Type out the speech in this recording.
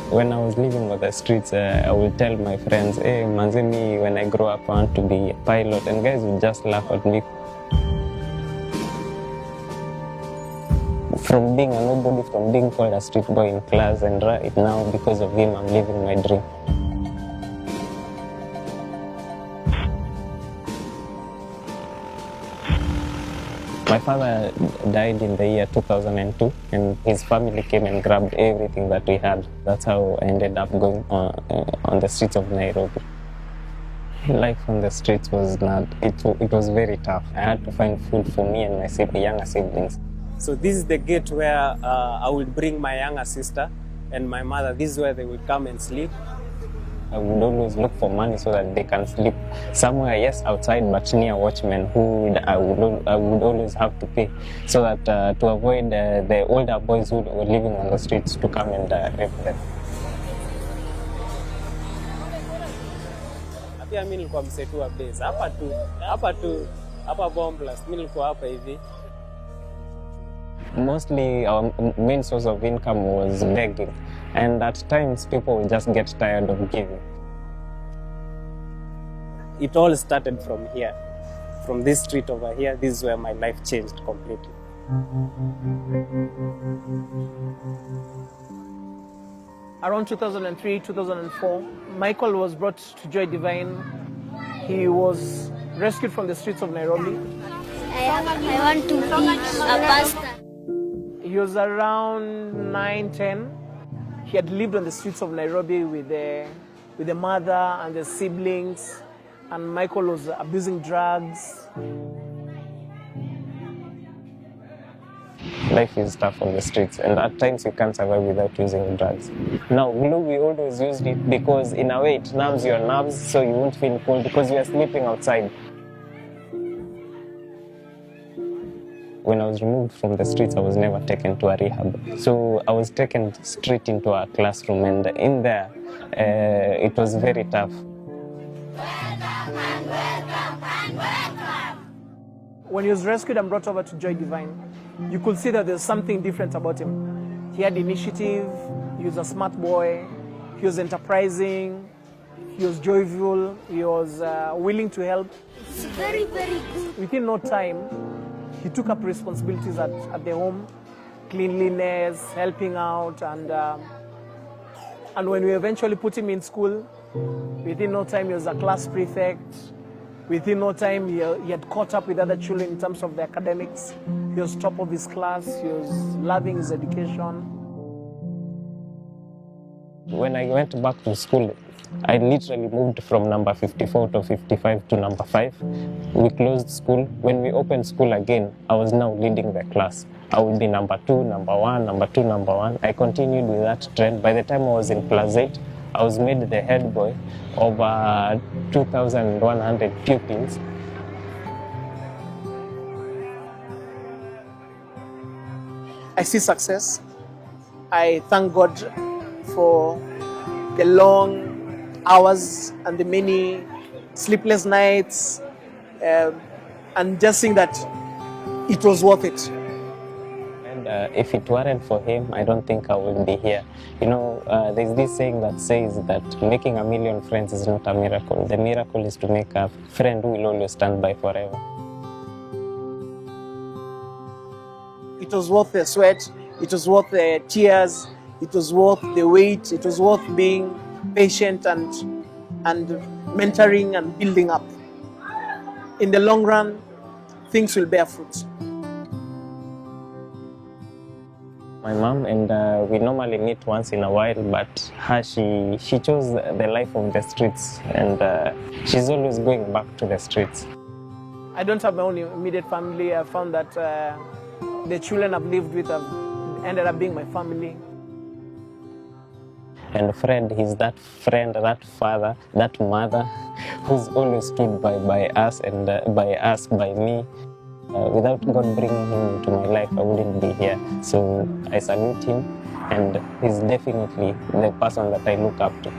When I was living on the streets, I would tell my friends, hey, Manzini, when I grow up, I want to be a pilot. And guys would just laugh at me. From being a nobody, from being called a street boy in class, and right now, because of him, I'm living my dream. My father died in the year 2002, and his family came and grabbed everything that we had. That's how I ended up going on the streets of Nairobi. Life on the streets was not, it was very tough. I had to find food for me and my younger siblings. So this is the gate where I would bring my younger sister and my mother. This is where they would come and sleep. I would always look for money so that they can sleep somewhere, yes, outside, but near watchmen who I would always have to pay, so that to avoid the older boys who were living on the streets to come and rape them. Pia mimi nilikuwa msetu wa base hapa bomb blast, mimi nilikuwa hapa hivi. Mostly our main source of income was begging, and at times people would just get tired of giving. It all started from here, from this street over here. This is where my life changed completely. Around 2003, 2004, Michael was brought to Joy Divine. He was rescued from the streets of Nairobi. I want to be a pastor. He was around 9, 10. He had lived on the streets of Nairobi with the mother and the siblings, and Michael was abusing drugs. Life is tough on the streets, and at times you can't survive without using drugs. Now, glue, we always used it because in a way it numbs your nerves so you won't feel cold because you are sleeping outside. When I was removed from the streets, I was never taken to a rehab. So I was taken straight into a classroom, and in there, it was very tough. When he was rescued and brought over to Joy Divine, you could see that there's something different about him. He had initiative, he was a smart boy, he was enterprising, he was joyful, he was willing to help. It's very, very good. Within no time, he took up responsibilities at the home, cleanliness, helping out, and when we eventually put him in school, within no time he was a class prefect. Within no time he had caught up with other children in terms of the academics. He was top of his class, he was loving his education. When I went back to school, I literally moved from number 54 to 55 to number 5. We closed school. When we opened school again, I was now leading the class. I would be number 2, number 1, number 2, number 1. I continued with that trend. By the time I was in class 8, I was made the head boy over 2,100 pupils. I see success. I thank God for the long hours and the many sleepless nights, and just seeing that it was worth it. And if it weren't for him, I don't think I would be here. You know, there's this saying that says that making a million friends is not a miracle. The miracle is to make a friend who will always stand by forever. It was worth the sweat, it was worth the tears, it was worth the wait, it was worth being patient and mentoring and building up. In the long run, things will bear fruit. My mom, and we normally meet once in a while, but her, she chose the life of the streets, and she's always going back to the streets. I don't have my own immediate family. I found that the children I've lived with have ended up being my family. And Fred, he's that friend, that father, that mother who's always stood by us and by me. Without God bringing him into my life, I wouldn't be here. So I salute him, and he's definitely the person that I look up to.